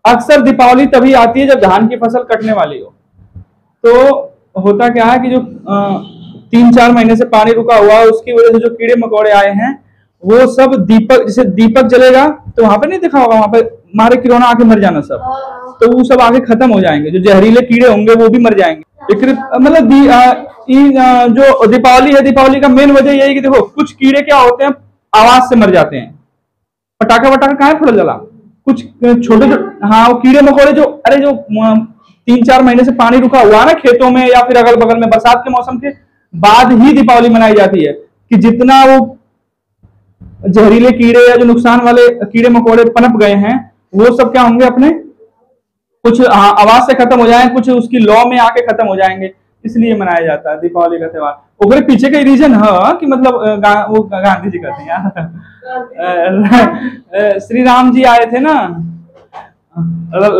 अक्सर दीपावली तभी आती है जब धान की फसल कटने वाली हो। तो होता क्या है कि जो 3-4 महीने से पानी रुका हुआ है उसकी वजह से जो कीड़े मकोड़े आए हैं वो सब दीपक, जैसे दीपक जलेगा तो वहां पे नहीं देखा होगा, वहां पे मारे किरौना आके मर जाना सब, तो वो सब आगे खत्म हो जाएंगे। जो जहरीले कीड़े होंगे वो भी मर जाएंगे। मतलब जो दीपावली है, दीपावली का मेन वजह यही कि देखो कुछ कीड़े क्या होते हैं आवाज से मर जाते हैं। पटाखा वटाखा कहाँ फोड़ जला, कुछ छोटे हाँ वो कीड़े मकोड़े जो, अरे जो 3-4 महीने से पानी रुका हुआ है ना खेतों में या फिर अगल बगल में, बरसात के मौसम के बाद ही दीपावली मनाई जाती है, कि जितना वो जहरीले कीड़े या जो नुकसान वाले कीड़े मकोड़े पनप गए हैं वो सब क्या होंगे, अपने कुछ आवाज से खत्म हो जाएंगे, कुछ उसकी लौ में आके खत्म हो जाएंगे। इसलिए मनाया जाता है दीपावली का त्योहार। ओकरे पीछे का रीजन है कि मतलब वो गांधी जी कहते हैं श्री राम जी आए थे ना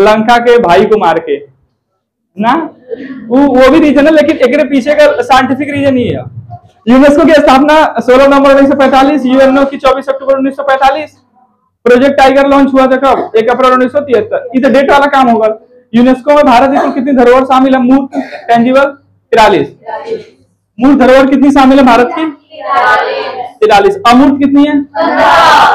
लंका के भाई को मार के ना, वो भी रीजन है, लेकिन एक पीछे का साइंटिफिक रीजन ही है। यूनेस्को की स्थापना 16 नवंबर 1945, यूएनओ की 24 अक्टूबर 1945, प्रोजेक्ट टाइगर लॉन्च हुआ था कब, 1 अप्रैल 1973। इधर डेट वाला काम होगा। यूनेस्को में भारत की कुल कितनी धरोहर शामिल है? मूर्त टेंजिबल 43। मूर्त धरोहर कितनी शामिल है भारत की? 43। अमूर्त कितनी है?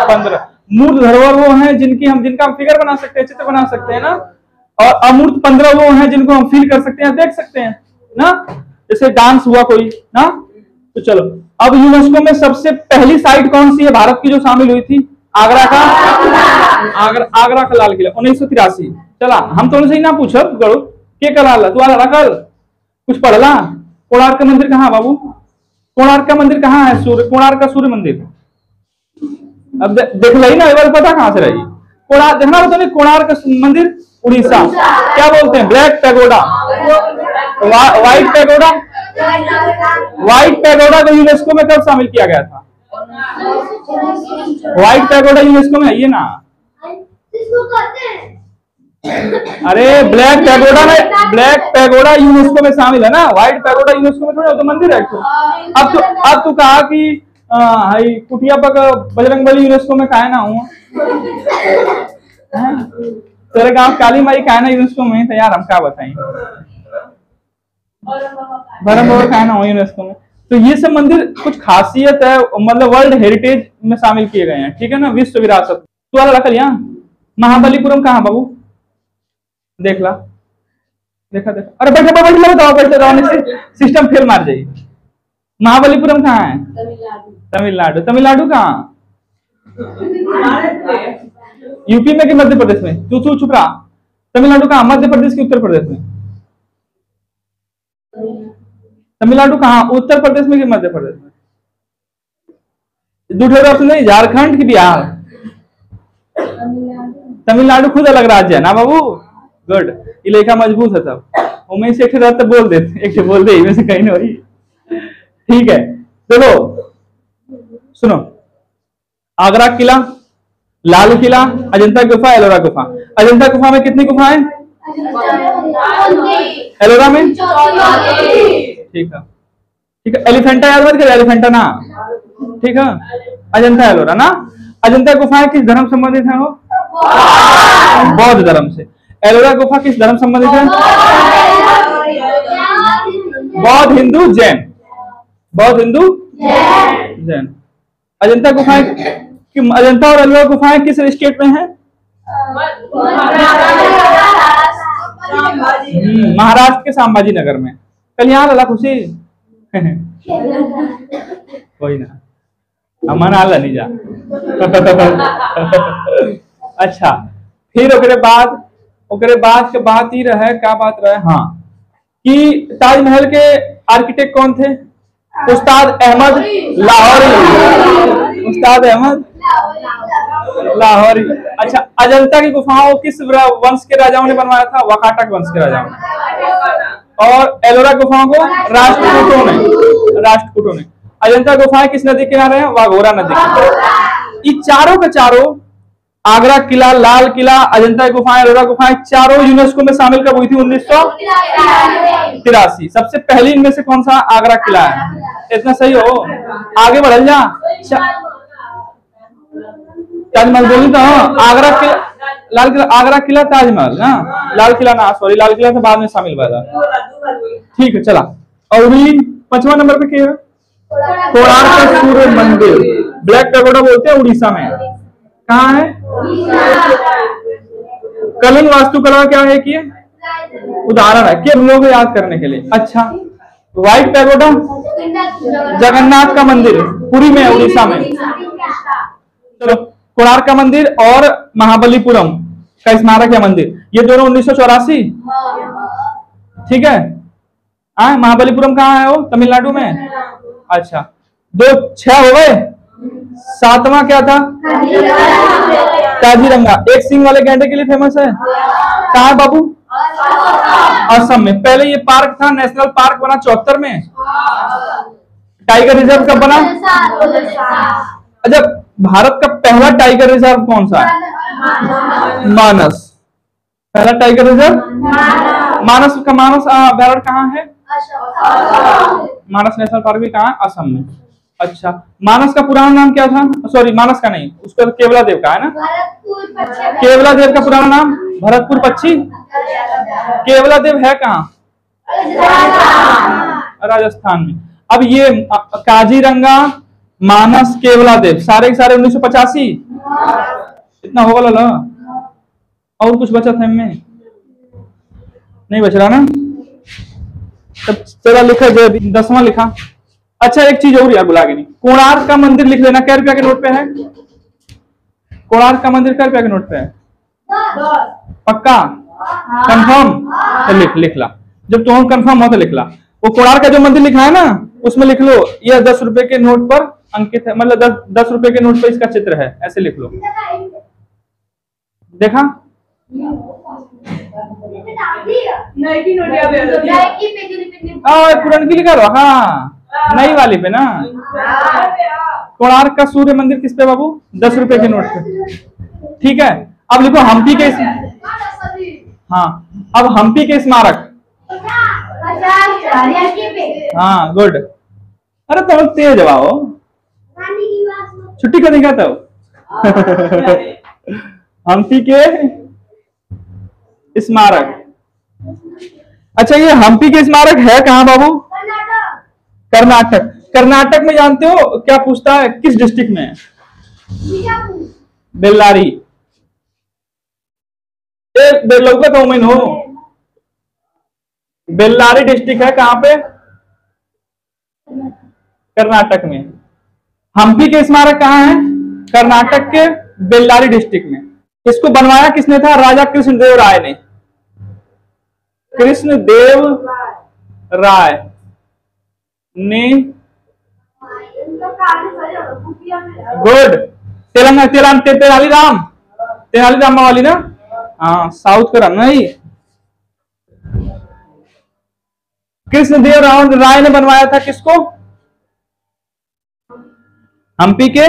15। मूर्त धरोहर वो है जिनका हम फिगर बना सकते हैं, चित्र बना सकते हैं ना, और अमूर्त 15 वो हैं जिनको हम फील कर सकते हैं, देख सकते हैं ना, जैसे डांस हुआ कोई ना। तो चलो अब यूनेस्को में सबसे पहली साइट कौन सी है भारत की जो शामिल हुई थी? आगरा का लाल किला 1983। चला हम तो से ना पूछो गड़ू के कल तू आ कल कुछ पढ़ला। कोणार्क का मंदिर कहाँ बाबू? कोणार्क का मंदिर कहाँ है? कोणार्क का सूर्य मंदिर। अब देख ली ना, पता कहां से रही? कोणार्क देखना होता नहीं, कोणार्क मंदिर उड़ीसा। क्या बोलते हैं? Black pagoda, white pagoda. White pagoda को यूनेस्को में कब शामिल किया गया था? व्हाइट पैगोडा यूनेस्को में है ये ना। अरे ब्लैक पैगोडा यूनेस्को में शामिल है ना, व्हाइट पैगोडा यूनेस्को में थोड़ा तो मंदिर है। अब तू कहा कि कुटिया पर बजरंगबली यूनेस्को में काहे ना हूँ, तेरे गांव काली माई काहे ना यूनेस्को में, तो यार हम क्या बताएं, भरम बाबा काहे ना हो यूनेस्को में। तो ये सब मंदिर कुछ खासियत है, मतलब वर्ल्ड हेरिटेज में शामिल किए गए हैं, ठीक है ना, विश्व विरासत। तू वाला रखल यहाँ। महाबलीपुरम कहाँ बाबू? देख ला, देखा। अरे बैठे सिस्टम फेल मार जाइए। महाबलीपुरम कहाँ है? तमिलनाडु कहाँ? यूपी में कि मध्य प्रदेश में? तू चुप रहा। तमिलनाडु कहाँ? मध्य प्रदेश की उत्तर प्रदेश में? तमिलनाडु कहाँ? उत्तर प्रदेश में कि मध्य प्रदेश में? दूसरे ऑप्शन नहीं, झारखंड की बिहार? तमिलनाडु खुद अलग राज्य है ना बाबू। गुड, इलाका मजबूत है सब। उमें से एक बोल दे इनमें से कहीं नहीं। ठीक है, देखो सुनो, आगरा किला, लाल किला, अजंता गुफा, एलोरा गुफा। अजंता गुफा में कितनी गुफाएं? एलोरा में? ठीक है। एलिफेंटा याद मत कर, एलिफेंटा ना, ठीक है। अजंता एलोरा ना। अजंता गुफाएं किस धर्म संबंधित है? वो बौद्ध धर्म से। एलोरा गुफा किस धर्म संबंधित है? बौद्ध, हिंदू, जैन। बौद्ध, हिंदू, जैन। अजंता गुफाएं, अजंता और एलोरा गुफाएं किस स्टेट में है? महाराष्ट्र के संभाजी नगर में। कल यहाँ लला खुशी कोई ना, अमन आला नहीं जा। अच्छा, फिर ओकरे बाद के बात ही रहे, क्या बात रहे, हाँ, कि ताजमहल के आर्किटेक्ट कौन थे? उस्ताद अहमद लाहौरी। उस्ताद अहमद लाहौरी। अच्छा, अजंता की गुफाओं किस वंश के राजाओं ने बनवाया था? वाकाटक वंश के राजाओं ने। और एलोरा गुफाओं को राष्ट्रकूटों ने। अजंता गुफाएं किस नदी के किनारे हैं? वाघोरा नदी के। ये चारों के चारों, आगरा किला, लाल किला, अजंता गुफाएं, एलोरा गुफाएं, चारों यूनेस्को में शामिल कब हुई थी? 1983। सबसे पहली इनमें से कौन सा? आगरा किला है। इतना सही हो, आगे बढ़ल जा। ताजमहल बोली तो आगरा किला, लाल किला, आगरा किला, ताजमहल ना, लाल किला ना, सॉरी, लाल किला तो बाद में शामिल हुआ था। ठीक है चला। और 5वां नंबर पे क्या है? कोणार्क सूर्य मंदिर, ब्लैक पैगोडा बोलते हैं, उड़ीसा में। कहाँ है? कलिंग वास्तुकला क्या है कि उदाहरण है कि लोग याद करने के लिए। अच्छा, व्हाइट पैगोडा जगन्नाथ का मंदिर पुरी में, उड़ीसा में। चलो, कोणार्क का मंदिर और महाबलीपुरम का स्मारक या मंदिर, ये दोनों 1984। ठीक है। महाबलीपुरम कहाँ है? वो तमिलनाडु में। अच्छा, 6 हो गए। 7वां क्या था? काजीरंगा, एक सिंग वाले गैंडे के लिए फेमस है। कहाँ है बाबू? असम में। पहले ये पार्क था, नेशनल पार्क बना 74 में। टाइगर रिजर्व कब बना? अच्छा, भारत का पहला टाइगर रिजर्व कौन सा है? मानस। पहला टाइगर रिजर्व मानस का। मानस अभयारण्य कहाँ है? मानस नेशनल पार्क भी कहाँ है? असम में। अच्छा, मानस का पुराना नाम क्या था? सॉरी, मानस का नहीं, उसका तो केवला देव का है ना। केवला देव का पुराना नाम भरतपुर पक्षी। केवला देव है कहाँ? राजस्थान में। अब ये काजीरंगा, मानस, केवला देव सारे के सारे 1985। इतना होगा लाला। और कुछ बचा था इनमें? नहीं बच रहा ना। तब चला लिखा जो 10वां लिखा। अच्छा, एक चीज और यार भुला गई, कोणार्क का मंदिर लिख लेना। क्या रुपया के नोट पे है? कोणार्क का मंदिर क्या रुपया के नोट पे है? पक्का? कंफर्म? तो लिख ला। जब तुम कंफर्म हो तो लिख ला। वो कोणार्क का जो मंदिर लिखा है ना, उसमें लिख लो यह 10 रुपए के नोट पर अंकित है, मतलब 10 रुपए के नोट पर इसका चित्र है, ऐसे लिख लो। देखा? पुरानी लिखा लो। हाँ, नई वाली पे ना। कोणार्क का सूर्य मंदिर किस पे बाबू? 10 रुपए के नोट पे। ठीक है। अब लिखो हम्पी के। हाँ, अब हम्पी के स्मारक। हाँ, गुड। अरे तुम तेज आओ, छुट्टी करेगा तब। हम्पी के स्मारक। अच्छा, ये हम्पी के स्मारक है कहाँ बाबू? कर्नाटक। कर्नाटक में जानते हो क्या पूछता है? किस डिस्ट्रिक्ट में? बेल्लारी। बेल्लौका तो मैं हो। बेल्लारी डिस्ट्रिक्ट है कहाँ पे? कर्नाटक में। हम्पी के स्मारक कहाँ है? कर्नाटक के बेल्लारी डिस्ट्रिक्ट में। इसको बनवाया किसने था? राजा कृष्णदेव राय ने। कृष्णदेव राय ने। गुड। तेनालीराम वाली ना। हाँ, साउथ का नहीं। कृष्णदेव राय ने बनवाया था किसको? हम्पी के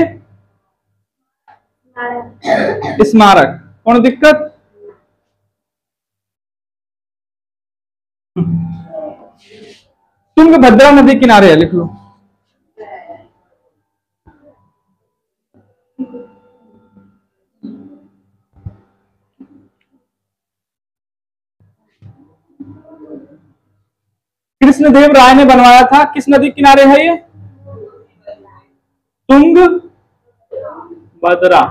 स्मारक। कौन दिक्कत? तुंगभद्रा नदी किनारे है, लिख लो। कृष्णदेव राय ने बनवाया था। किस नदी किनारे है ये? तुंगभद्रा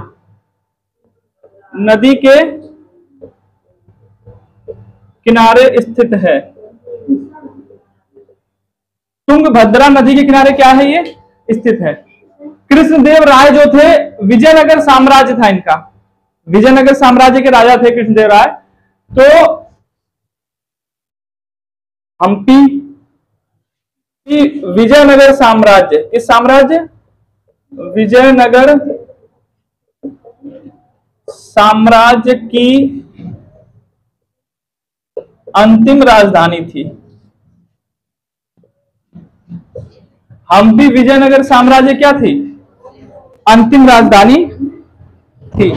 नदी के किनारे स्थित है। तुंगभद्रा नदी के किनारे क्या है? ये स्थित है। कृष्णदेव राय जो थे, विजयनगर साम्राज्य था इनका। विजयनगर साम्राज्य के राजा थे कृष्णदेव राय। तो हम्पी विजयनगर साम्राज्य, किस साम्राज्य? विजयनगर साम्राज्य की अंतिम राजधानी थी। हम्पी विजयनगर साम्राज्य क्या थी? अंतिम राजधानी थी।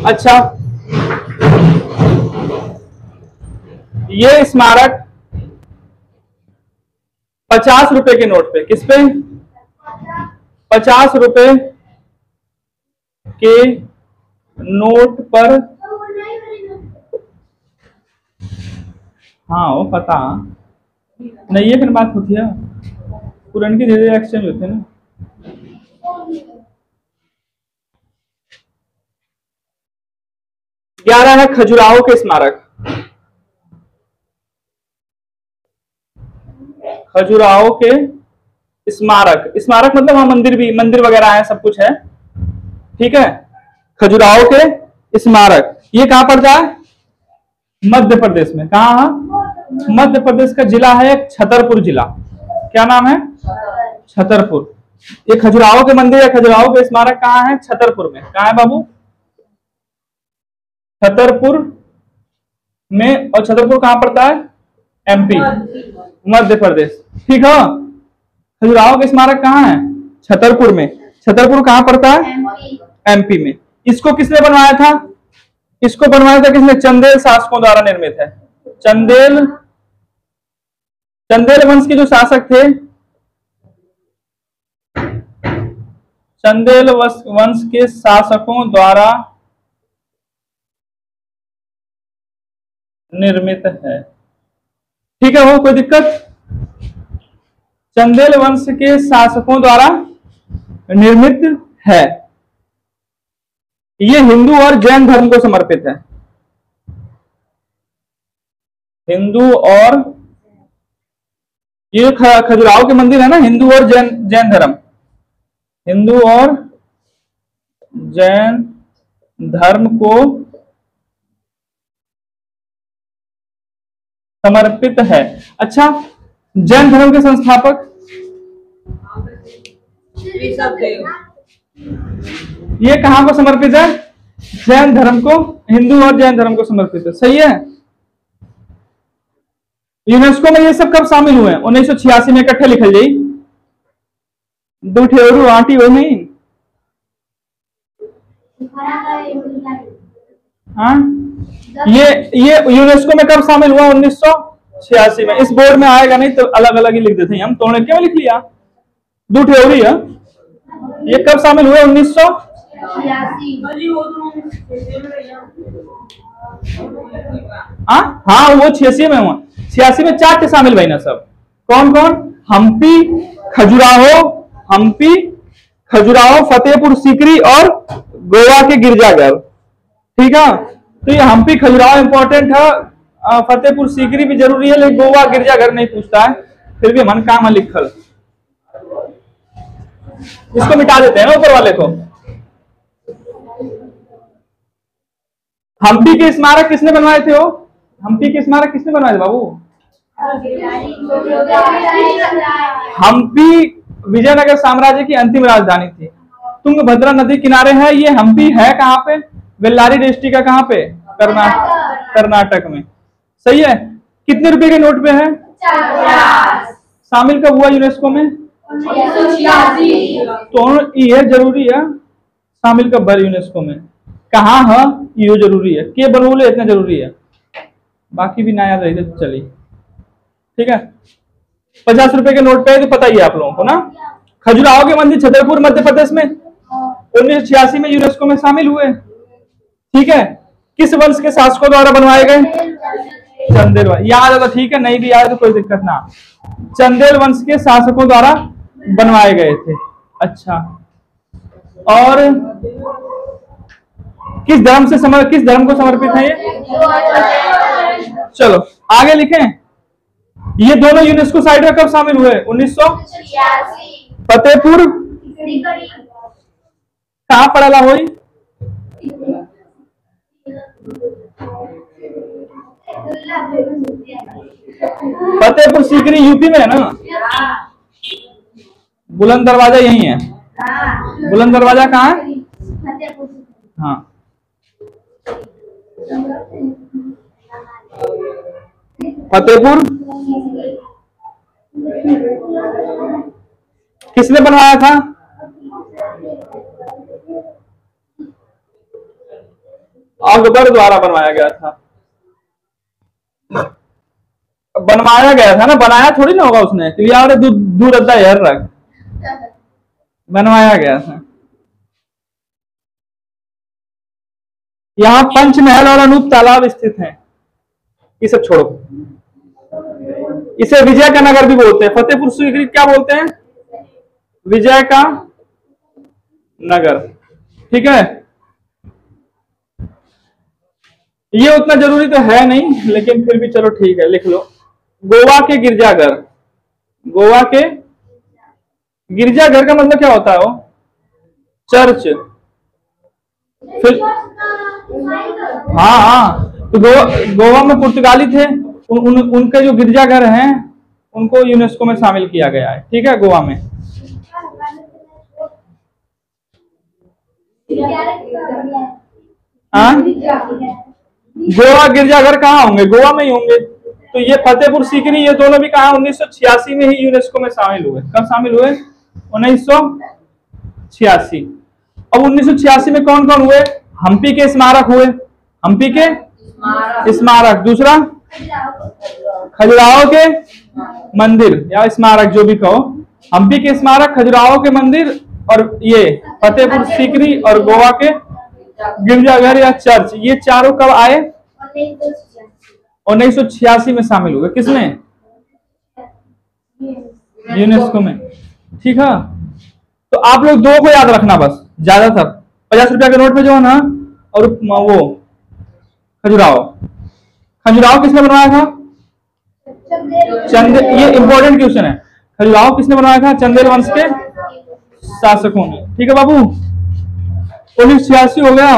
अच्छा, ये स्मारक 50 रुपए के नोट पे, किस पे? 50 रुपए के नोट पर, हाँ वो पता नहीं है, फिर बात होती है पुरान की धीरे धीरे एक्सचेंज होते हैं ना। 11 है खजुराहो के स्मारक। खजुराहो के स्मारक, स्मारक मतलब वहां मंदिर भी, मंदिर वगैरह है, सब कुछ है, ठीक है। खजुराहो के स्मारक, ये कहां पड़ता है? मध्य प्रदेश में। कहा? मध्य प्रदेश का जिला है छतरपुर जिला। क्या नाम है? छतरपुर। ये खजुराहो के मंदिर है, खजुराहो के स्मारक कहाँ है? छतरपुर में। कहाँ है बाबू? छतरपुर में। और छतरपुर कहां पड़ता है? एमपी, मध्य प्रदेश, ठीक है। खजुराहो के स्मारक कहाँ है? छतरपुर में। छतरपुर कहां पड़ता है? एमपी में। इसको किसने बनवाया था? इसको बनवाया था किसने? चंदेल शासकों द्वारा निर्मित है। चंदेल वंश के जो शासक थे, चंदेल वंश के शासकों द्वारा निर्मित है, ठीक है। वो कोई दिक्कत? चंदेल वंश के शासकों द्वारा निर्मित है। ये हिंदू और जैन धर्म को समर्पित है। हिंदू और, ये खजुराहो के मंदिर है ना, हिंदू और जैन धर्म, हिंदू और जैन धर्म को समर्पित है। अच्छा, जैन धर्म के संस्थापक? ये कहां को समर्पित है? जैन धर्म को, हिंदू और जैन धर्म को समर्पित है, सही है। यूनेस्को में ये सब कब शामिल हुए? 1986 में। इकट्ठे लिखल जाई, दो ठेरू आटी हो नहीं। हाँ, ये यूनेस्को में कब शामिल हुआ? 1986 में। इस बोर्ड में आएगा नहीं तो अलग अलग ही लिख देते हैं हम, तोड़ने क्यों लिख लिया? दो ठेरी है। ये कब शामिल हुआ? 1986। हाँ वो 86 में हुआ। 86 में 4 थे शामिल भाई ना सब। कौन कौन? हम्पी, खजुराहो, फतेहपुर सीकरी और गोवा के गिरजाघर, ठीक है। तो ये हम्पी खजुराहो इंपॉर्टेंट है, फतेहपुर सीकरी भी जरूरी है, लेकिन गोवा गिरजाघर नहीं पूछता है, फिर भी मन काम है लिखल। इसको मिटा देते हैं ना ऊपर वाले को। हम्पी के स्मारक किसने बनवाए थे? वो हम्पी के स्मारक किसने बनवाए थे बाबू? हम्पी विजयनगर साम्राज्य की अंतिम राजधानी थी। तुंगभद्रा नदी किनारे है ये। हम्पी है कहाँ पे? बेल्लारी डिस्ट्रिक्ट का। कहाँ पे? कर्नाटक में, सही है। कितने रुपए के नोट पे है? 50। शामिल कब हुआ यूनेस्को में? 1986। तो ये जरूरी है शामिल कब भर यूनेस्को में, कहाँ है ये जरूरी है, के बनोले इतना जरूरी है, बाकी भी ना याद रही तो चलिए, ठीक है। 50 रुपए के नोट पे तो पता ही है आप लोगों को ना। खजुराहो के मंदिर छतरपुर मध्य प्रदेश में 1986 में यूनेस्को में शामिल हुए, ठीक है। किस वंश के शासकों द्वारा बनवाए गए? चंदेल वंश। याद है तो ठीक है, नहीं भी याद तो कोई दिक्कत ना। चंदेल वंश के शासकों द्वारा बनवाए गए थे। अच्छा, और किस धर्म को समर्पित है ये? चलो आगे लिखें। ये दोनों यूनेस्को साइट में कब शामिल हुए? 1986। फतेहपुर कहाँ पड़ेला हुई? फतेहपुर सीकरी यूपी में है ना। बुलंद दरवाजा यही है। बुलंद दरवाजा कहाँ है? हाँ, फतेहपुर किसने बनवाया था? अकबर द्वारा बनवाया गया था। बनवाया गया था ना, बनाया थोड़ी ना होगा उसने, तो यार दूर रद्दा यार रख, बनवाया गया था। यहाँ पंचमहल और अनूप तालाब स्थित हैं। ये सब छोड़ो, इसे विजय का नगर भी बोलते हैं। फतेहपुर सीकरी क्या बोलते हैं? विजय का नगर। ठीक है, ये उतना जरूरी तो है नहीं, लेकिन फिर भी चलो ठीक है, लिख लो। गोवा के गिरजाघर। गोवा के गिरजाघर का मतलब क्या होता है? वो चर्च। फिर हाँ हाँ, तो गोवा में पुर्तगाली थे, उनके जो गिरजाघर हैं उनको यूनेस्को में शामिल किया गया है। ठीक है, गोवा में। हाँ, गोवा गिरजाघर कहाँ होंगे? गोवा में ही होंगे। तो ये फतेहपुर सीकरी, ये दोनों भी कहा 1986 में ही यूनेस्को में शामिल हुए। कब शामिल हुए? 1986। अब 1986 में कौन कौन हुए? हम्पी के स्मारक हुए। हम्पी के स्मारक। दूसरा खजुराहो के मंदिर या स्मारक, जो भी कहो। हम्पी के स्मारक, खजुराहो के मंदिर, और ये फतेहपुर सीकरी और गोवा के गिरजाघर या चर्च, ये चारों कब आए? 1986 में शामिल हुए। किसमें? यूनेस्को में। ठीक है, तो आप लोग दो को याद रखना बस, ज्यादातर 50 रुपया के नोट पे जो है ना, और वो खजुराहो। खजुराहो किसने बनवाया था? ये इंपॉर्टेंट क्वेश्चन है। खजुराहो किसने बनवाया था? चंदेल वंश के शासकों ने। ठीक है बाबू, 1986 हो गया।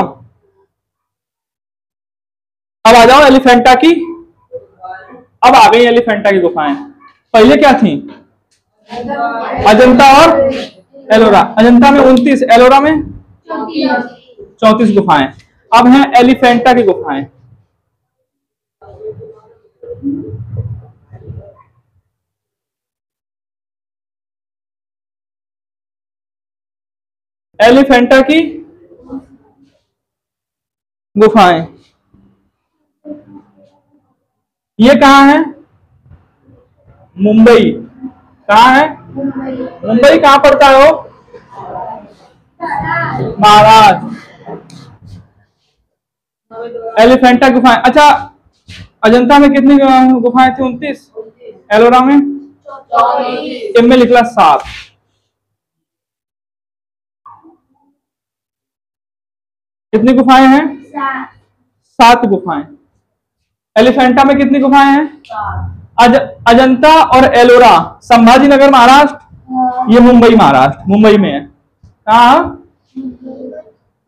अब आ जाओ एलिफेंटा की। अब आ गई एलिफेंटा की गुफाएं। पहले क्या थी? अजंता और एलोरा। अजंता में 29, एलोरा में 34 गुफाएं। अब हैं एलिफेंटा की गुफाएं। एलिफेंटा की गुफाएं ये कहाँ है? मुंबई। कहाँ है? मुंबई कहाँ पड़ता है वो? महाराष्ट्र। एलिफेंटा गुफाएं। अच्छा, अजंता में कितनी गुफाएं थी? 29। एलोरा में? इनमें लिखला 7। कितनी गुफाएं हैं? 7 गुफाएं। एलिफेंटा में कितनी गुफाएं हैं? अजंता और एलोरा संभाजी नगर महाराष्ट्र, ये मुंबई महाराष्ट्र, मुंबई में है। कहा?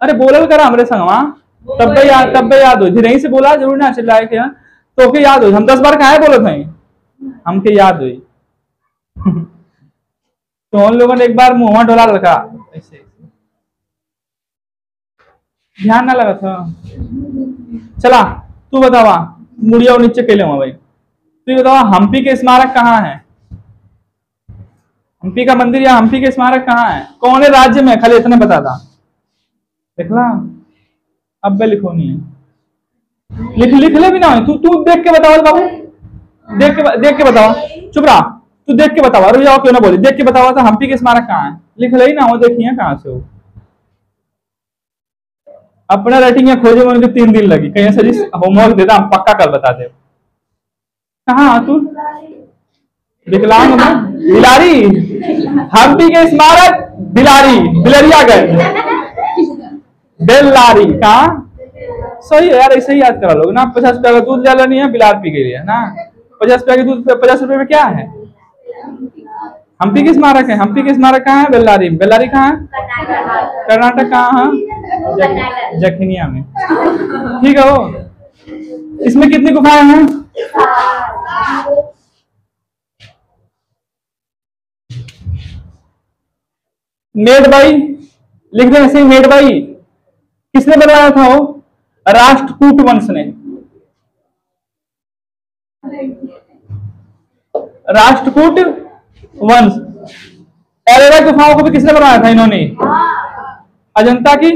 अरे बोलल करा हमरे संगवा, तब याद हो। धीरे से बोला जरूर ना, चिल्लाए के तो के याद हो। हम 10 बार कहा बोलत हैं, हमके याद हुई। तो उन लोगों ने एक बार मुंह डोला रखा ऐसे, ध्यान ना लगा था। चला तू बतावा, मुड़िया और नीचे केले हुआ भाई। तू बतावा, हम्पी के स्मारक कहाँ है? हम्पी का मंदिर या हम्पी के स्मारक कहाँ है? कौन है राज्य में? खाली इतना बता था। देखला, अब बे लिखो नहीं है। लिख ले भी ना। तू देख के बताओ बाबू, देख के बताओ। चुप रहा, तू देख के बताओ। अरे जाओ, क्यों ना बोली, देख के बताओ था। हम्पी के स्मारक कहाँ है? लिख ले ना, वो देखिए कहाँ से हो। अपना राइटिंग या खोजे में उनके 3 दिन लगी। कहीं सर होमवर्क देता, हम पक्का कल बता दे। कहाँ तू? विकलांग में बिलारी। हम्पी के स्मारक बिलारी, बिलरियागंज, बेल्लारी। कहाँ? सही है यार, ऐसे ही याद करा लोग ना। 50 रुपया का दूध ले नहीं है, बिलार पी गई है ना। 50 रुपया के दूध 50 रुपये में क्या है? हम्पी के स्मारक है। हम्पी के स्मारक कहाँ है? बेल्लारी। बेल्लारी कहाँ है? कर्नाटक। कहाँ है? जखनिया में। ठीक है वो। इसमें कितनी गुफाएं हैं? मेडबाई लिख दे ऐसे ही। मेडबाई किसने बनवाया था? वो राष्ट्रकूट वंश ने। राष्ट्रकूट वंश। एलोरा गुफाओं को भी किसने बनवाया था? इन्होंने। अजंता की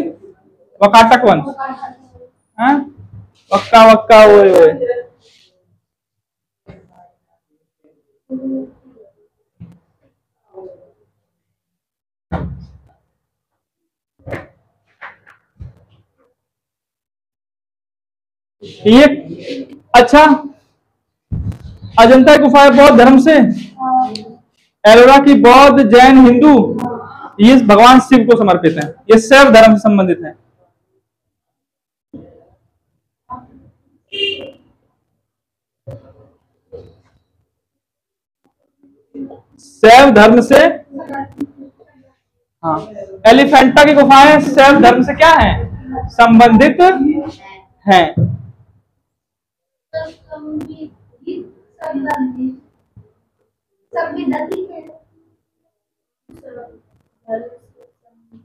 वकाटक वंश। वक्का वक्का ओए ओए। ये अच्छा, अजंता की गुफाएं बौद्ध धर्म से, एलोरा की बौद्ध, जैन, हिंदू, ये भगवान शिव को समर्पित है, ये शैव धर्म से संबंधित है। शैव धर्म से, हाँ, एलिफेंटा की गुफाएं शैव धर्म से क्या है, संबंधित हैं।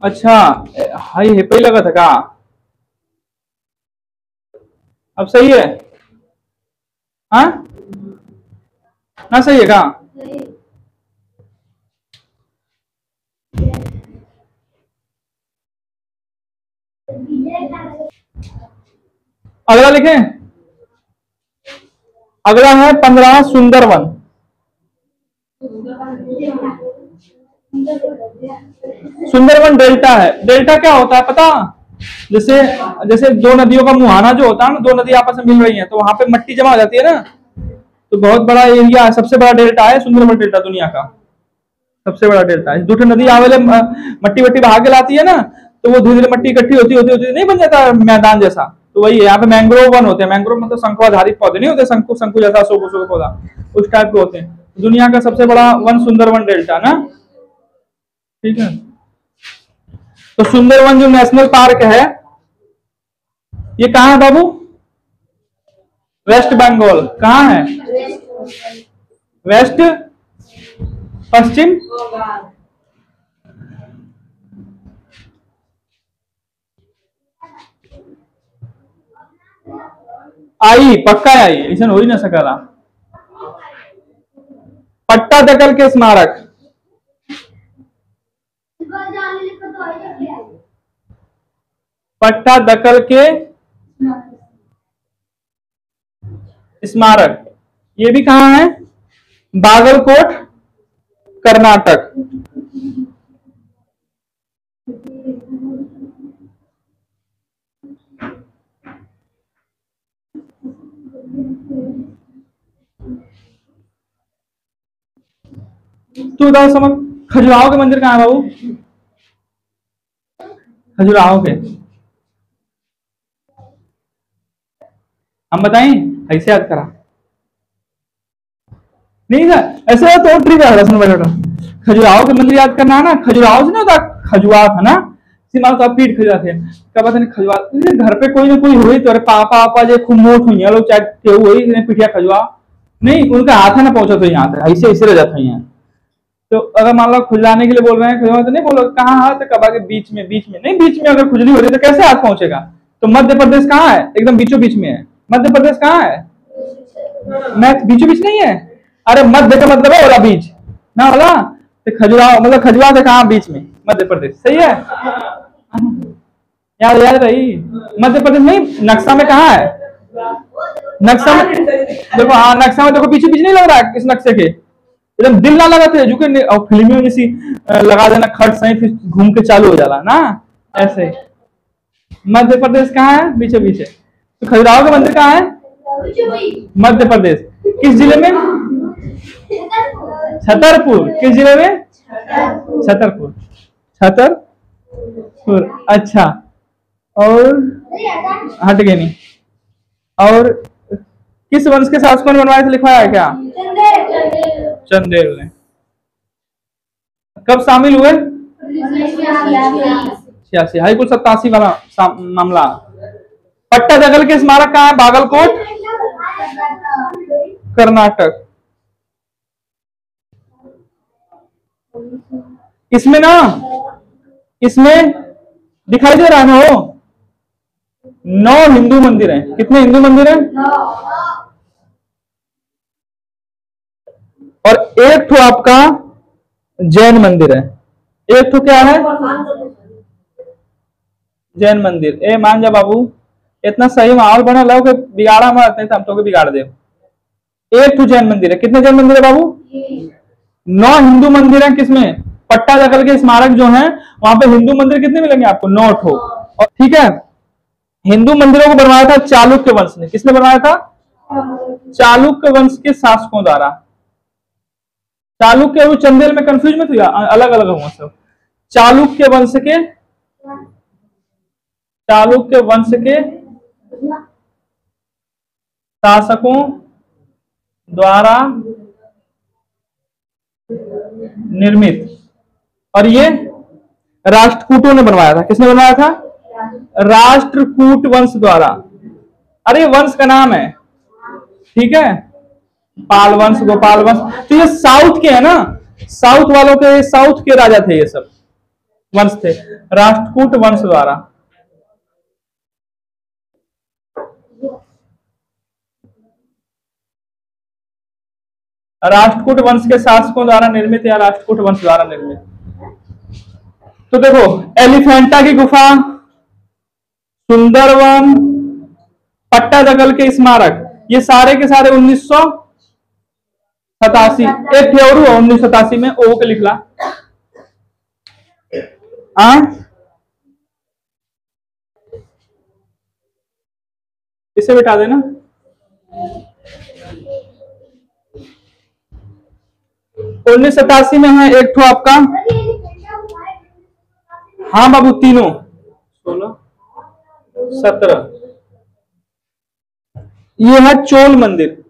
अच्छा, हाई हे पे ही लगा था का, अब सही है, हाँ ना, सही है का? अगला लिखें, अगला है 15 सुंदरवन। सुंदरवन डेल्टा है। डेल्टा क्या होता है पता? जैसे जैसे दो नदियों का मुहाना जो होता है ना, दो नदी आपस में मिल रही हैं तो वहां पे मट्टी जमा हो जाती है ना, तो बहुत बड़ा एरिया है, सबसे बड़ा डेल्टा है सुंदरवन डेल्टा, दुनिया का सबसे बड़ा डेल्टा है। दूसरी नदी आवेले मट्टी वट्टी बहा के लाती है ना, तो वो धीरे धीरे मट्टी इकट्ठी होती होती होती नहीं बन जाता मैदान जैसा, तो वही है। यहाँ पे मैंग्रोव वन होते हैं, मैंग्रोव मतलब शंकुआधारित पौधे नहीं होते, शंकु शंकु जैसा अशोक अशोक पौधा, उस टाइप के होते हैं। दुनिया का सबसे बड़ा वन सुंदरवन डेल्टा ना, ठीक है। तो सुंदरवन जो नेशनल पार्क है ये कहाँ है बाबू? वेस्ट बंगाल। कहाँ है? वेस्ट पश्चिम आई, पक्का आई, ऐसा हो ही ना सकला। पट्टा दकल के स्मारक, पट्टा दकल के स्मारक, ये भी कहाँ है? बागलकोट, कर्नाटक। तू बताओ समझ, खजुराहो के मंदिर कहाँ है बाबू? खजुराहो के, हम बताएं? ऐसे याद करा नहीं था, ऐसे तो ट्रिक है। सुनो बेटा, खजुराहो के मंदिर याद करना है ना, खजुराहो से ना होता, खजुआ था ना, सीमा तो पीठ खजुआ थे, क्या पता नहीं खजुआ, घर पे कोई ना कोई हुई तो पापा पापा जो खूब मोट हुई है लोग, चाहे केहू हुई पिठिया खजुआ नहीं, उनका हाथ है ना पहुंचा तो यहाँ पे ऐसे ऐसे रह जाता है यहाँ। तो अगर मान लो खुजलाने के लिए बोल रहे हैं, खजुआ तो नहीं बोलो कहाँ हाथ, कबा के बीच में, बीच में नहीं, बीच में अगर खुजली हो रही है तो कैसे हाथ पहुंचेगा? तो मध्य प्रदेश कहाँ है? एकदम बीचों बीच में है। मध्य प्रदेश कहाँ है? मैं बीचों बीच नहीं है, अरे मध्य का मतलब है वाला बीच ना वाला, तो खजुराहो मतलब खजुआ से कहाँ बीच में? मध्य प्रदेश, सही है याद याद रही। मध्य प्रदेश नहीं, नक्शा में कहाँ है? नक्शा में देखो, हाँ नक्शा में देखो, पीछे पीछे नहीं लग रहा है इस नक्शे के, एकदम दिल ना लगाते जो कि फिल्मियों में सी लगा देना खट सही, फिर घूम के चालू हो जाला ना, ऐसे। मध्य प्रदेश कहाँ है? बीचों बीच है। तो खजुराहो का मंदिर कहाँ है? मध्य प्रदेश। किस जिले में? छतरपुर। किस जिले में? छतरपुर, छतरपुर, अच्छा। और हट गए नहीं, और किस वंश के शासकों ने बनवाए थे, लिखवाया है क्या? चंदेल ने। कब शामिल हुए? 86, हाई कुल 87 वाला मामला। पट्टा दकल के स्मारक कहाँ है? बागलकोट, कर्नाटक। इसमें ना, इसमें दिखाई दे रहा है ना वो 9 हिंदू मंदिर हैं। कितने हिंदू मंदिर हैं? और एक तो आपका जैन मंदिर है। एक तो क्या है? जैन मंदिर। ए मान जा बाबू, इतना सही माहौल बना लो कि बिगाड़ा मत, नहीं तो हम तो बिगाड़ दे। एक तो जैन मंदिर है। कितने जैन मंदिर है बाबू? 9 हिंदू मंदिर है। किसमें? पट्टा दकल के स्मारक जो है वहां पे हिंदू मंदिर कितने मिलेंगे आपको? 9 ठो। और ठीक है, हिंदू मंदिरों को बनवाया था चालुक्य वंश ने। किसने बनवाया था? चालुक्य वंश के शासकों द्वारा। चालुक्य और चंदेल में कंफ्यूज मत हुआ, अलग अलग हुआ सब। चालुक्य वंश के शासकों द्वारा निर्मित। और ये राष्ट्रकूटों ने बनवाया था। किसने बनवाया था? राष्ट्रकूट वंश द्वारा। अरे वंश का नाम है, ठीक है, पाल वंश, गोपाल वंश। तो ये साउथ के है ना, साउथ वालों के, साउथ के राजा थे, ये सब वंश थे, राष्ट्रकूट वंश द्वारा। राष्ट्रकूट वंश के शासकों द्वारा निर्मित या राष्ट्रकूट वंश द्वारा निर्मित। तो देखो, एलिफेंटा की गुफा, सुंदरवन, पट्टादकल के स्मारक, ये सारे के सारे 1987। एक थे और 1987 में ओ के लिखला। इसे बिठा देना। उन्नीस 87 में है एक ठो आपका, हाँ बाबू, तीनों 16 17। ये है चोल मंदिर,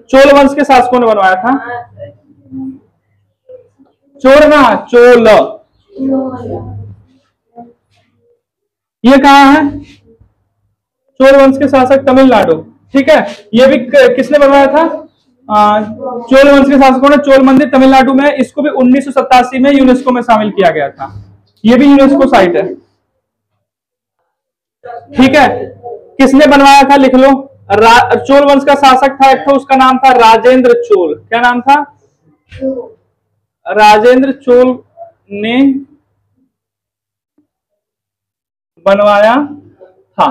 चोल वंश के शासकों ने बनवाया था। चोर ना, चोल। ये कहाँ है? चोल वंश के शासक तमिलनाडु, ठीक है। ये भी किसने बनवाया था? चोल वंश के शासकों ने। चोल मंदिर तमिलनाडु में, इसको भी 1987 में यूनेस्को में शामिल किया गया था। ये भी यूनेस्को साइट है, ठीक है। किसने बनवाया था? लिख लो। चोल वंश का शासक था एक तो, उसका नाम था राजेंद्र चोल। क्या नाम था? राजेंद्र चोल ने बनवाया था।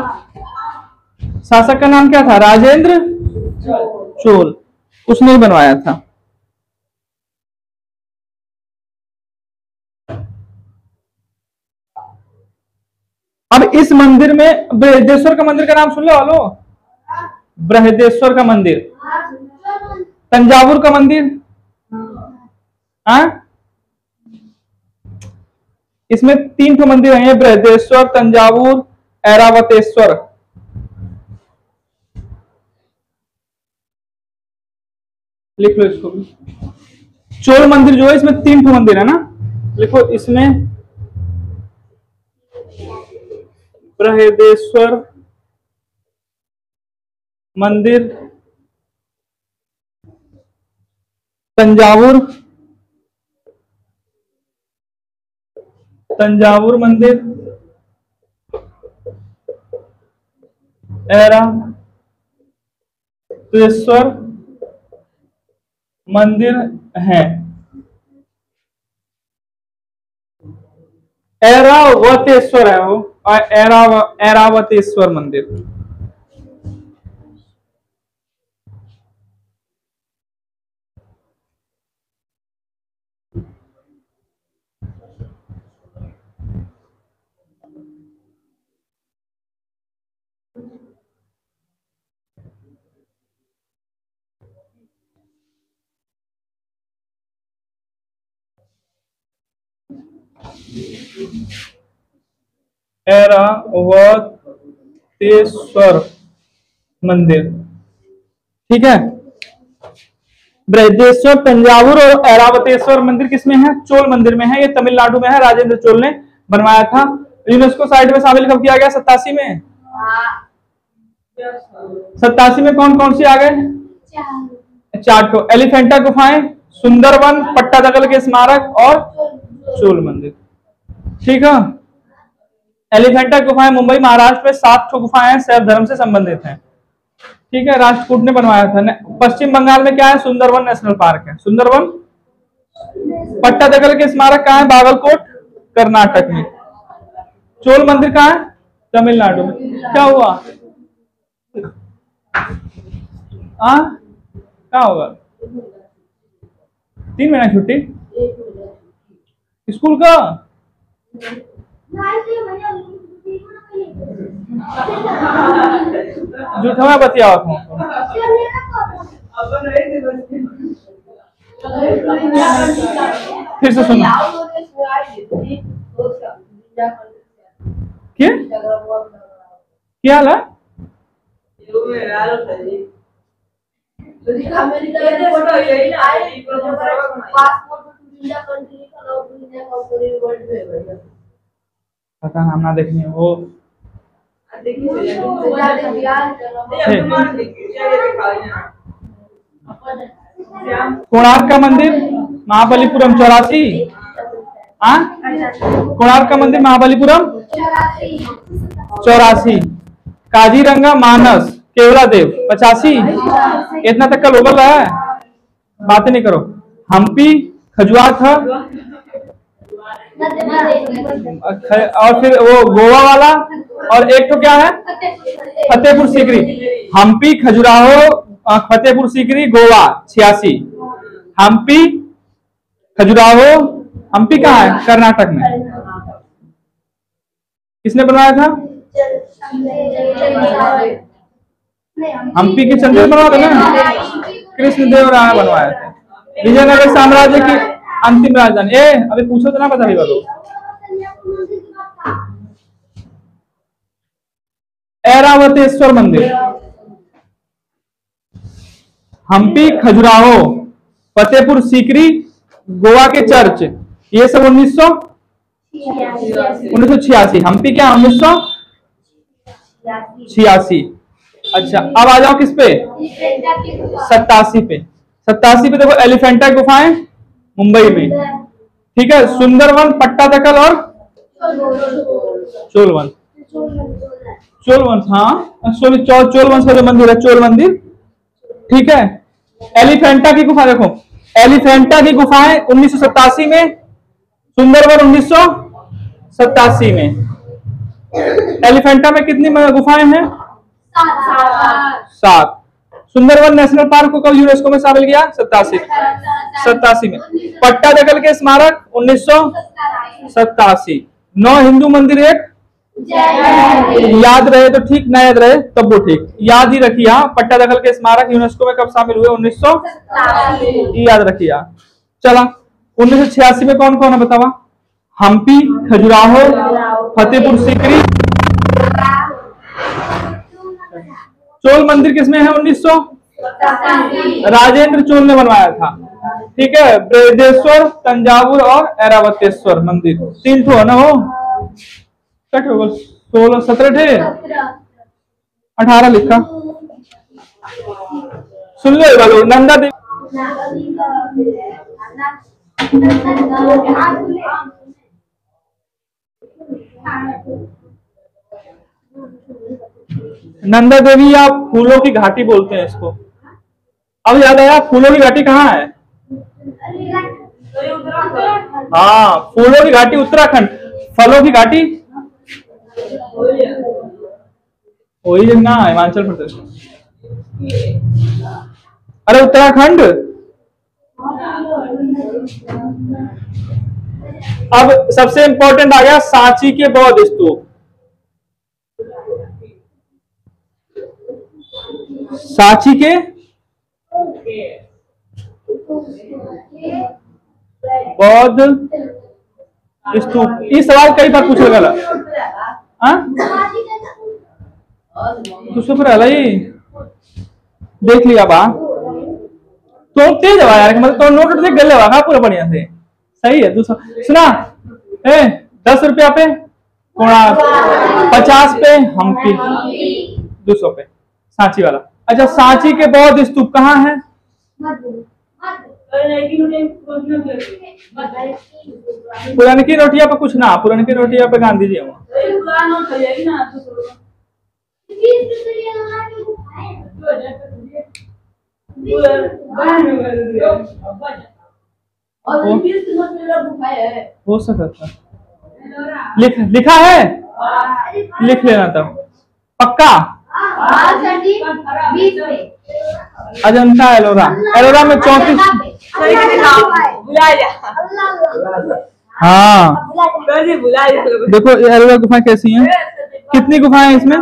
शासक का नाम क्या था? राजेंद्र चोल, उसने ही बनवाया था। अब इस मंदिर में बृहदेश्वर का मंदिर का नाम सुन लो वालो, बृहदेश्वर का मंदिर, तंजावुर का मंदिर, इसमें 3 ठो मंदिर हैं, बृहदेश्वर, तंजावुर, ऐरावतेश्वर। लिख लो इसको भी। चोल मंदिर जो है, इसमें 3 ठो मंदिर है ना, लिखो इसमें बृहदेश्वर मंदिर, तंजावुर मंदिर, ऐरावतेश्वर मंदिर है। ऐरावतेश्वर है वो, ऐरावतेश्वर मंदिर। ऐरावतेश्वर मंदिर, ठीक है। बृहदेश्वर, तंजावुर और ऐरावतेश्वर मंदिर किसमें है? चोल मंदिर में है। ये तमिलनाडु में है, राजेंद्र चोल ने बनवाया था। यूनेस्को साइट में शामिल कब किया गया? 87 में। 87 में कौन कौन सी आ गए? 4 ठो। एलिफेंटा गुफाएं, सुंदरवन, पट्टादकल के स्मारक और चोल मंदिर, ठीक है। एलिफेंटा गुफाएं मुंबई महाराष्ट्र में 7 ठो गुफाएं शैव धर्म से संबंधित हैं, ठीक है। राष्ट्रकूट ने बनवाया था। पश्चिम बंगाल में क्या है? सुंदरवन नेशनल पार्क है, सुंदरवन। पट्टादकल के स्मारक कहाँ है? बागलकोट, कर्नाटक में। चोल मंदिर कहाँ है? तमिलनाडु में। क्या हुआ? क्या होगा? 3 महीना छुट्टी स्कूल का? झूठा बतियाओ तुम। फिर से सुनो। क्या क्या हाल है? पता नाम ना देखनी वो कोणार्क का मंदिर महाबलीपुरम 84। हाँ, कोणार्क का मंदिर महाबलीपुरम 84। काजीरंगा मानस केवलादेव 85। इतना तक का लोकल रहा है, बातें नहीं करो। हम्पी खजुराहो था, और फिर वो गोवा वाला, और एक तो क्या है फतेहपुर सीकरी। हम्पी खजुराहो फतेहपुर सीकरी गोवा 86। हम्पी खजुराहो, हम्पी कहाँ है? कर्नाटक में। किसने बनवाया था? हम्पी के चंद्र बनवाया था ना, कृष्णदेव राय बनवाया था। विजयनगर साम्राज्य की अंतिम राजधानी। अभी पूछो तो ना बता रही बात। ऐरावतेश्वर मंदिर। हम्पी खजुराहो फतेहपुर सीकरी गोवा के चर्च, ये सब 1986। हम्पी क्या 1986। अच्छा, अब आ जाओ किस पे? 87 पे। 87 पे देखो एलिफेंटा गुफाएं मुंबई में, ठीक है। सुंदरवन, पट्टादकल और चोलवंश। चोलवंश, हाँ सॉरी, चोलवंश का जो मंदिर है, चोल मंदिर, ठीक है। एलिफेंटा की गुफा देखो, एलिफेंटा की गुफाएं 1987 में, सुंदरवन 1987 में। एलिफेंटा में कितनी गुफाएं हैं? 7। सुंदरवन नेशनल पार्क को कब यूनेस्को में शामिल किया? 87 में। पट्टादकल के स्मारक 1987। 9 हिंदू मंदिर, एक याद रहे तो ठीक, ना याद रहे तब वो ठीक, याद ही रखिए। पट्टादकल के स्मारक यूनेस्को में कब शामिल हुए? 1900, याद रखिए। चला 1986 में कौन कौन है बतावा? हम्पी खजुराहो फतेहपुर सीकरी। चोल मंदिर किसमें है? 1900, राजेंद्र चोल ने बनवाया था, ठीक है। बृहदेश्वर, तंजावुर और ऐरावतेश्वर मंदिर 3 ठो है ना। हो 16 17 थे, 18 लिखा। सुन लो वालों, नंदा देवी नंदा देवी या फूलों की घाटी बोलते हैं इसको। अब याद आया, फूलों की घाटी कहाँ है? हाँ, फूलों की घाटी उत्तराखंड। फलों की घाटी वही जगह हिमाचल प्रदेश। अरे उत्तराखंड। अब सबसे इंपॉर्टेंट आ गया सांची के बौद्ध स्तूप। सांची के बौद्ध स्तूप, ये सवाल कई बार पूछा गया। देख लिया बा तो तेज हवा यार, मतलब तो नोट देख गले हवा पूरा बढ़िया से। सही है। दूसरा सुना, 10 रुपया पे कोणार्क, 50 पे हम्पी, 200 पे सांची वाला। अच्छा, सांची के बौद्ध स्तूप कहाँ है? पुरानी रोटिया पे कुछ ना, पुरानी रोटिया पे गांधी जी वहाँ। हो सकता लिखा है, लिख लेना तब पक्का। अजंता एलोरा, एलोरा में 34। हाँ देखो एलोरा गुफा कैसी है। कितनी गुफाएं हैं इसमें?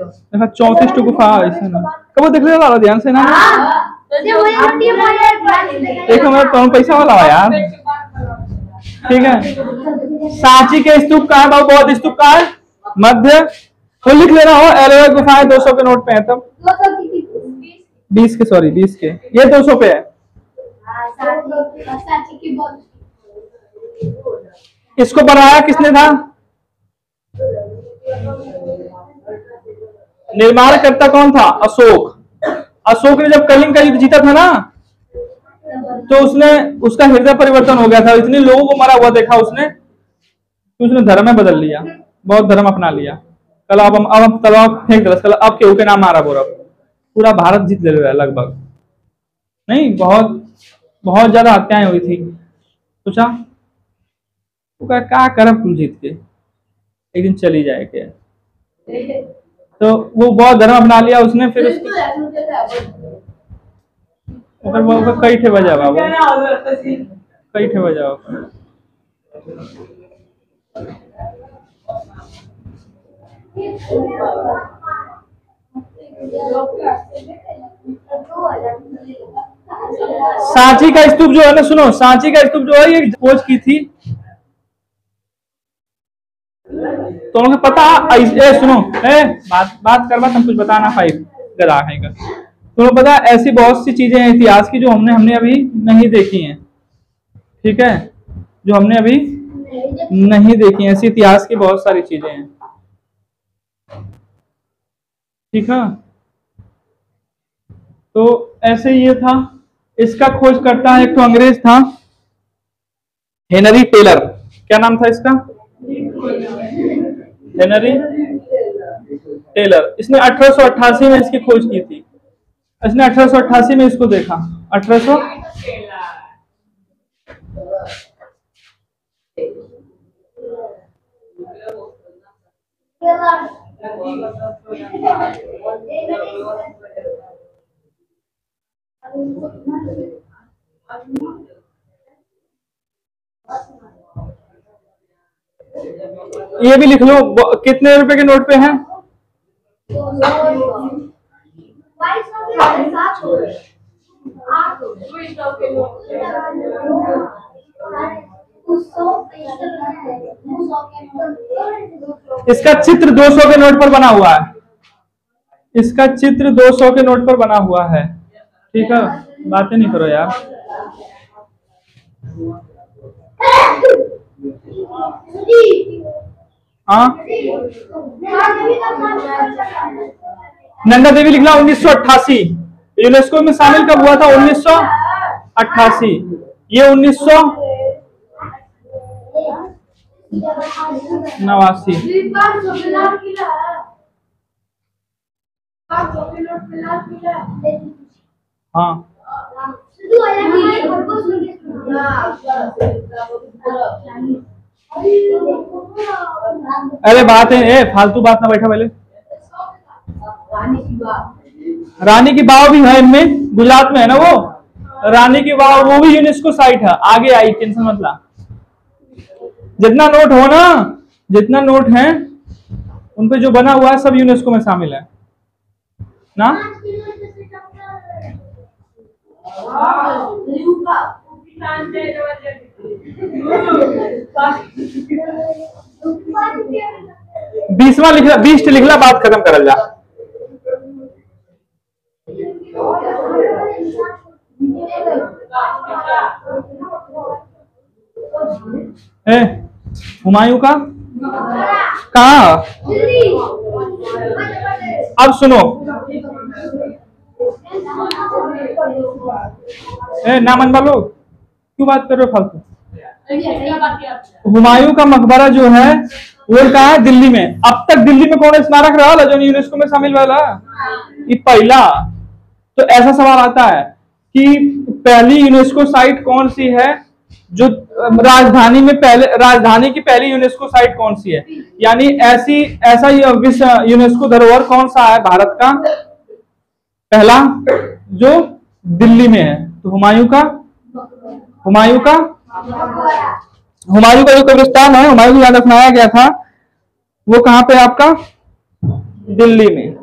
देखा 34 गुफा ऐसे ना कब देख रहे हो ध्यान से ना। एक हमारा कौन पैसा वाला है यार। ठीक है, सांची के स्तूप कहाँ है बाबू? बौद्ध स्तूप कहाँ है? मध्य। तो लिख लेना हो एलोरा गुफाएं 200 के नोट पे है तब 20 के, सॉरी 20 के, ये 200 पे है। इसको बनाया किसने था? निर्माणकर्ता कौन था? अशोक। अशोक ने जब कलिंग का युद्ध जीता था ना, तो उसने उसका हृदय परिवर्तन हो गया था। इतने लोगों को मरा हुआ देखा उसने, तो उसने धर्म में बदल लिया, बहुत धर्म अपना लिया। कल अब हम तलवार फेंक दे, कल अब केहू के नाम मारा बोरा, पूरा भारत जीत ले रहा है लगभग। नहीं, बहुत बहुत ज्यादा हत्याएं हुई थी। पूछा तो क्या करब कुल जीत के, एक दिन चली जाए के। तो वो बहुत धर्म अपना लिया उसने। फिर वो कई ठे वजह बाबू, कई ठे वजह। सांची का स्तूप जो है ना, सुनो, सांची का स्तूप जो है ये खोज की थी। तो उन्हें पता ऐसे, सुनो बात करवा, तुम कुछ बताना पाई गदा है का। तुम्हें पता ऐसी बहुत सी चीजें हैं इतिहास की जो हमने अभी नहीं देखी हैं। ठीक है, जो हमने अभी नहीं देखी है, ऐसी इतिहास की बहुत सारी चीजें हैं। ठीक है, तो ऐसे ये था। इसका खोज करता है एक तो अंग्रेज था, हेनरी टेलर। क्या नाम था इसका? Henry Taylor. इसने 1888 में इसकी खोज की थी। इसने 1888 में इसको देखा। 1800 ये भी लिख लो, कितने रुपए के नोट पे है? इसका चित्र 200 के नोट पर बना हुआ है। इसका चित्र 200 के नोट पर बना हुआ है। ठीक है, बातें नहीं करो यार। हाँ, नंदा देवी लिखना 1988। यूनेस्को में शामिल कब हुआ था? 1988। ये 1989। हाँ, अरे बात है, फालतू बात ना बैठा पहले। रानी की बाव भी है इनमें, गुजरात में है ना वो रानी की बाव, वो भी यूनेस्को साइट है। आगे आई, टेंशन मत ला। जितना नोट हो ना, जितना नोट है उन पे जो बना हुआ है सब यूनेस्को में शामिल है ना। बीसवा लिखला, 20 लिखला, बात खत्म करल जा। हुमायूं का कहा? अब सुनो, ना मन वालो क्यों बात कर रहे हो फालतू? हुमायूं का मकबरा जो है वो कहा है? दिल्ली में। अब तक दिल्ली में कौन स्मारक रहा जो यूनेस्को में शामिल वाला? ये पहला। तो ऐसा सवाल आता है कि पहली यूनेस्को साइट कौन सी है? जो राजधानी में पहले, राजधानी की पहली यूनेस्को साइट कौन सी है? यानी ऐसा विश्व यूनेस्को धरोहर कौन सा है भारत का? पहला जो दिल्ली में है। तो हुमायूं का जो कब्रिस्तान है, हुमायूं को जहां दफनाया गया था, वो कहां पे आपका, दिल्ली में।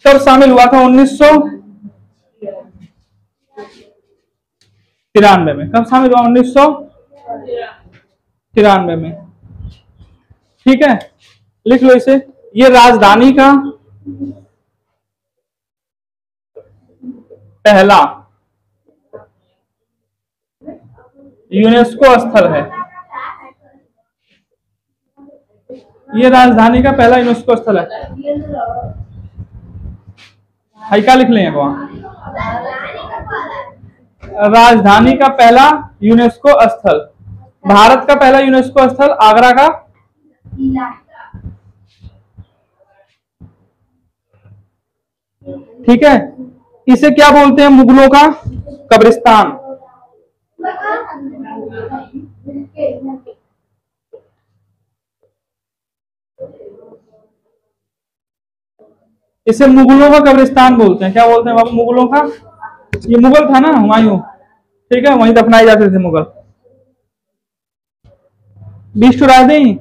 कब शामिल हुआ था, 1993 में। कब शामिल हुआ, 1993 में। ठीक है, लिख लो इसे। ये राजधानी का पहला यूनेस्को स्थल है। ये राजधानी का पहला यूनेस्को स्थल है। क्या लिख लें वहां, राजधानी का पहला यूनेस्को स्थल। भारत का पहला यूनेस्को स्थल आगरा का, ठीक है। इसे क्या बोलते हैं, मुगलों का कब्रिस्तान। इसे मुगलों का कब्रिस्तान बोलते हैं। क्या बोलते हैं बाबू, मुगलों का। ये मुगल था ना, हुमायूं, ठीक है, वहीं दफनाए जाते थे मुगल। 20 राय दें।